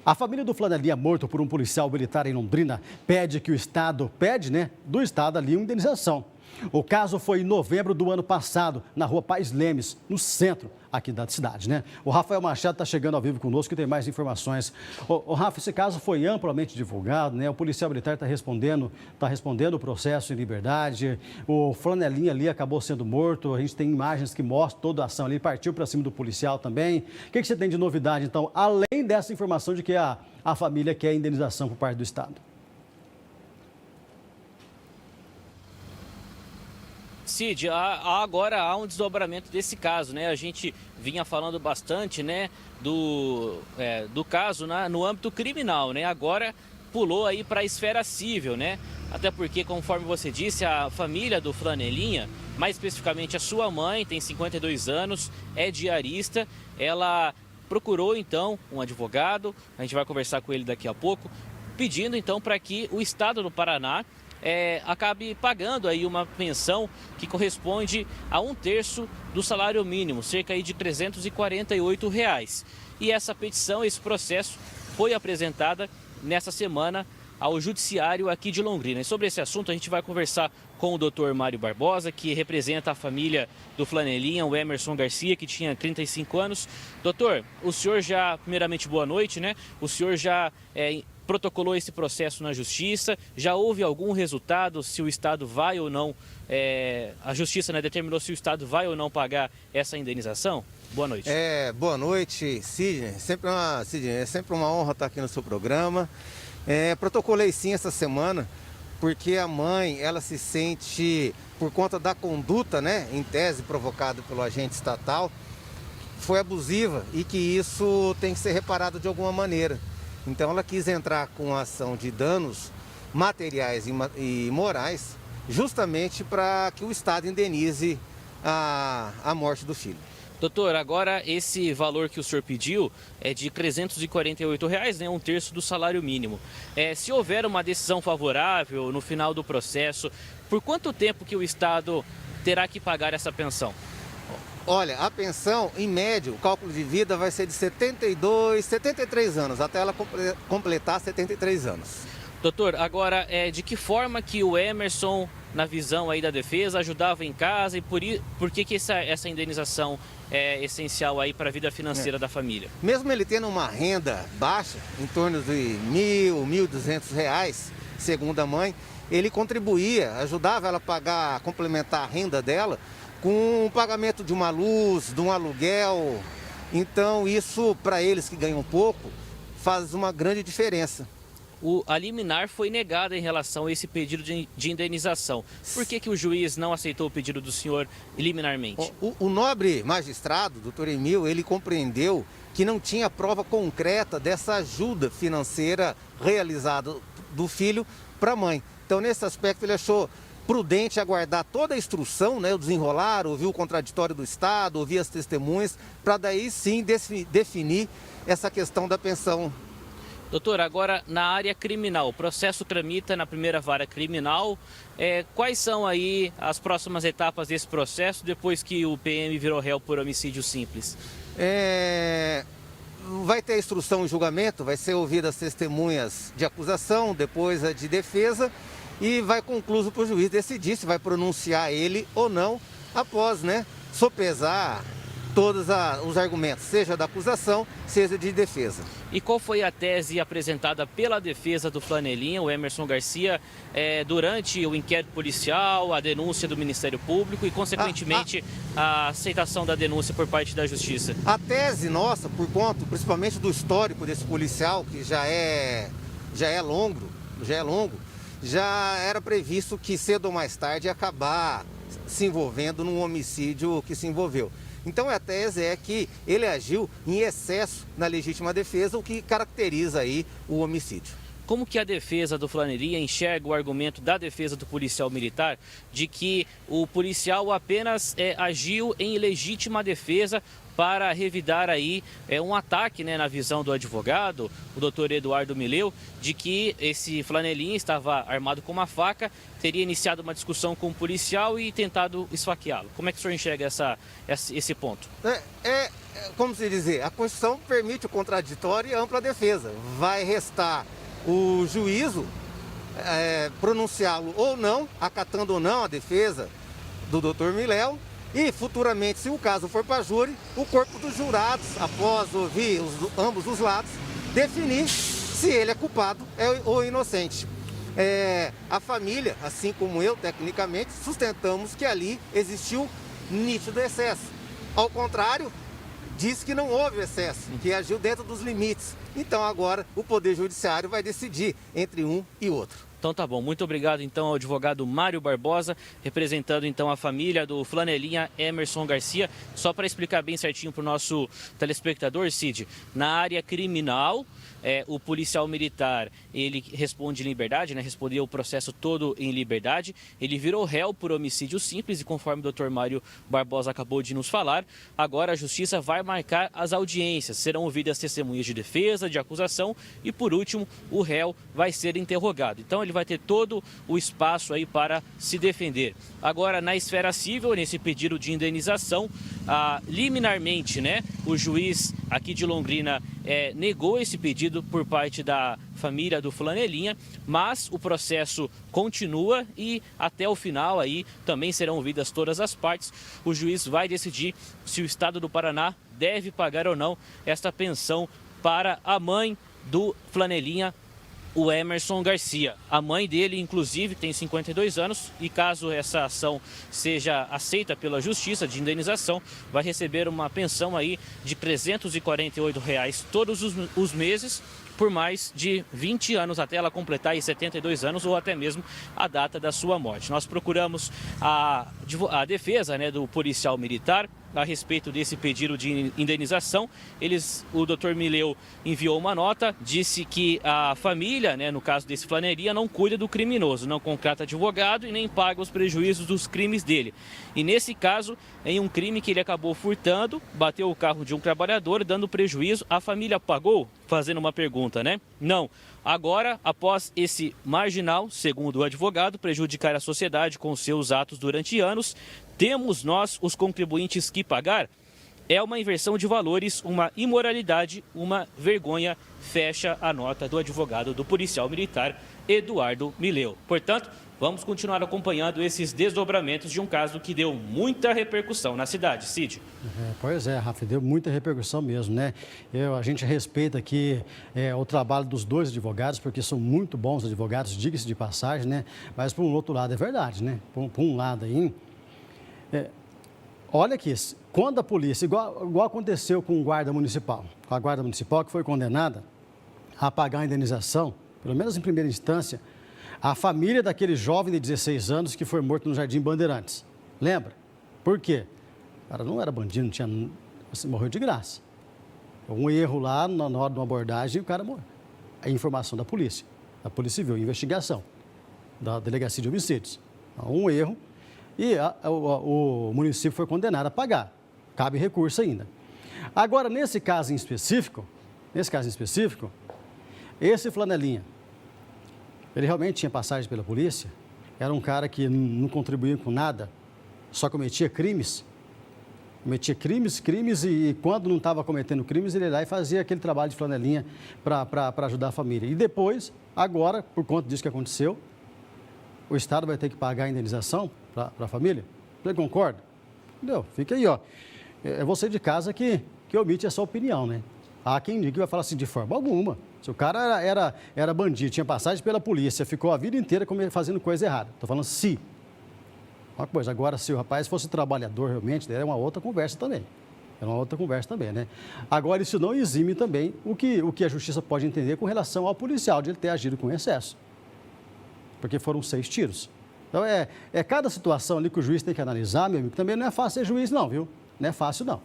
A família do flanelinha morto por um policial militar em Londrina pede que o Estado, do Estado ali uma indenização. O caso foi em novembro do ano passado, na rua Pais Lemes, no centro aqui da cidade, né? O Rafael Machado está chegando ao vivo conosco e tem mais informações. Rafa, esse caso foi amplamente divulgado, né? O policial militar está respondendo o processo em liberdade. O flanelinha ali acabou sendo morto. A gente tem imagens que mostram toda a ação ali, partiu para cima do policial também. O que você tem de novidade, então, além dessa informação de que a família quer indenização por parte do Estado? Cid, agora há um desdobramento desse caso, né? A gente vinha falando bastante, né, do caso no âmbito criminal, né? Agora pulou aí para a esfera civil, né? Até porque, conforme você disse, a família do flanelinha, mais especificamente a sua mãe, tem 52 anos, é diarista, ela procurou então um advogado, a gente vai conversar com ele daqui a pouco, pedindo então para que o Estado do Paraná acabe pagando aí uma pensão que corresponde a 1/3 do salário mínimo, cerca aí de R$ 348. E essa petição, esse processo foi apresentada nessa semana ao Judiciário aqui de Londrina. E sobre esse assunto a gente vai conversar com o Dr. Mário Barbosa, que representa a família do flanelinha, o Emerson Garcia, que tinha 35 anos. Doutor, o senhor já, primeiramente, boa noite, né? O senhor já protocolou esse processo na Justiça? Já houve algum resultado se o Estado vai ou não, a Justiça, né, determinou se o Estado vai ou não pagar essa indenização? Boa noite. Boa noite, Sidney. É sempre uma honra estar aqui no seu programa. Protocolei sim essa semana, porque a mãe, ela se sente, por conta da conduta, né, em tese provocada pelo agente estatal, foi abusiva e que isso tem que ser reparado de alguma maneira. Então ela quis entrar com a ação de danos materiais e morais, justamente para que o Estado indenize a morte do filho. Doutor, agora esse valor que o senhor pediu é de R$ 348, né, 1/3 do salário mínimo. Se houver uma decisão favorável no final do processo, por quanto tempo que o Estado terá que pagar essa pensão? Olha, a pensão, em média, o cálculo de vida vai ser de 73 anos, até ela completar 73 anos. Doutor, agora, de que forma que o Emerson, na visão aí da defesa, ajudava em casa e por que essa indenização é essencial aí para a vida financeira da família? Mesmo ele tendo uma renda baixa, em torno de R$ 1.200, segundo a mãe, ele contribuía, ajudava ela a pagar, a complementar a renda dela com o pagamento de uma luz, de um aluguel. Então isso, para eles que ganham pouco, faz uma grande diferença. A liminar foi negada em relação a esse pedido de indenização. Por que o juiz não aceitou o pedido do senhor liminarmente? O nobre magistrado, doutor Emil, ele compreendeu que não tinha prova concreta dessa ajuda financeira realizada do filho para a mãe. Então, nesse aspecto, ele achou prudente aguardar toda a instrução, né, o desenrolar, ouvir o contraditório do Estado, ouvir as testemunhas, para daí sim definir essa questão da pensão. Doutor, agora na área criminal, o processo tramita na primeira vara criminal. Quais são aí as próximas etapas desse processo depois que o PM virou réu por homicídio simples? Vai ter a instrução e julgamento, vai ser ouvidas as testemunhas de acusação, depois a de defesa e vai concluso para o juiz decidir se vai pronunciar ele ou não após, né, sopesar todos os argumentos, seja da acusação, seja de defesa. E qual foi a tese apresentada pela defesa do flanelinha, o Emerson Garcia, durante o inquérito policial, a denúncia do Ministério Público e, consequentemente, a aceitação da denúncia por parte da Justiça? A tese nossa, por conta, principalmente do histórico desse policial, que já é longo, já era previsto que cedo ou mais tarde ia acabar se envolvendo num homicídio que se envolveu. Então a tese é que ele agiu em excesso na legítima defesa, o que caracteriza aí o homicídio. Como que a defesa do flanelinha enxerga o argumento da defesa do policial militar de que o policial apenas agiu em legítima defesa para revidar aí um ataque, né, na visão do advogado, o doutor Eduardo Mileu, de que esse flanelinha estava armado com uma faca, teria iniciado uma discussão com um policial e tentado esfaqueá-lo. Como é que o senhor enxerga esse ponto? Como se dizer, a Constituição permite o contraditório e a ampla defesa. Vai restar o juízo pronunciá-lo ou não, acatando ou não a defesa do doutor Mileu. E futuramente, se o caso for para júri, o corpo dos jurados, após ouvir ambos os lados, definir se ele é culpado ou inocente. A família, assim como eu, tecnicamente, sustentamos que ali existiu nítido excesso. Ao contrário, diz que não houve excesso, que agiu dentro dos limites. Então agora o Poder Judiciário vai decidir entre um e outro. Então tá bom, muito obrigado então ao advogado Mário Barbosa, representando então a família do flanelinha Emerson Garcia. Só para explicar bem certinho para o nosso telespectador, Cid, na área criminal, o policial militar, ele responde em liberdade, né? Respondeu o processo todo em liberdade. Ele virou réu por homicídio simples e conforme o doutor Mário Barbosa acabou de nos falar, agora a justiça vai marcar as audiências. Serão ouvidas testemunhas de defesa, de acusação e, por último, o réu vai ser interrogado. Então ele vai ter todo o espaço aí para se defender. Agora, na esfera civil, nesse pedido de indenização, liminarmente, né, o juiz aqui de Londrina negou esse pedido por parte da família do flanelinha, mas o processo continua e até o final aí também serão ouvidas todas as partes. O juiz vai decidir se o estado do Paraná deve pagar ou não esta pensão para a mãe do flanelinha, o Emerson Garcia. A mãe dele, inclusive, tem 52 anos e caso essa ação seja aceita pela Justiça de indenização, vai receber uma pensão aí de R$ 348 todos os meses por mais de 20 anos, até ela completar aí 72 anos ou até mesmo a data da sua morte. Nós procuramos a defesa, né, do policial militar a respeito desse pedido de indenização. O doutor Mileu enviou uma nota, disse que a família, né, no caso desse flanelinha, não cuida do criminoso, não contrata advogado e nem paga os prejuízos dos crimes dele. E nesse caso, em um crime que ele acabou furtando, bateu o carro de um trabalhador, dando prejuízo, a família pagou? Fazendo uma pergunta, né? Não. Agora, após esse marginal, segundo o advogado, prejudicar a sociedade com seus atos durante anos, temos nós, os contribuintes, que pagar? É uma inversão de valores, uma imoralidade, uma vergonha, fecha a nota do advogado do policial militar Eduardo Mileu. Portanto, vamos continuar acompanhando esses desdobramentos de um caso que deu muita repercussão na cidade. Cid. Pois é, Rafa, deu muita repercussão mesmo, né? A gente respeita aqui o trabalho dos dois advogados, porque são muito bons advogados, diga-se de passagem, né? Mas, por um outro lado, é verdade, né? Por um lado aí, olha aqui, quando a polícia, igual aconteceu com o guarda municipal, com a guarda municipal que foi condenada a pagar a indenização, pelo menos em primeira instância, a família daquele jovem de 16 anos que foi morto no Jardim Bandeirantes. Lembra? Por quê? O cara não era bandido, morreu de graça. Um erro lá na hora de uma abordagem e o cara morreu. A informação da Polícia Civil, investigação da Delegacia de Homicídios. Um erro e o município foi condenado a pagar. Cabe recurso ainda. Agora, nesse caso em específico, esse flanelinha, ele realmente tinha passagem pela polícia, era um cara que não contribuía com nada, só cometia crimes e quando não estava cometendo crimes, ele ia lá e fazia aquele trabalho de flanelinha para ajudar a família. E depois, agora, por conta disso que aconteceu, o Estado vai ter que pagar a indenização para a família? Você concorda? Entendeu? Fica aí, ó. É você de casa que omite essa opinião, né? Há quem diga que vai falar assim, de forma alguma. Se o cara era bandido, tinha passagem pela polícia, ficou a vida inteira fazendo coisa errada. Estou falando se. Uma coisa, agora se o rapaz fosse trabalhador realmente, era uma outra conversa também. Né? Agora, isso não exime também o que a justiça pode entender com relação ao policial, de ele ter agido com excesso. Porque foram 6 tiros. Então, cada situação ali que o juiz tem que analisar, meu amigo, também não é fácil ser juiz não, viu? Não é fácil não.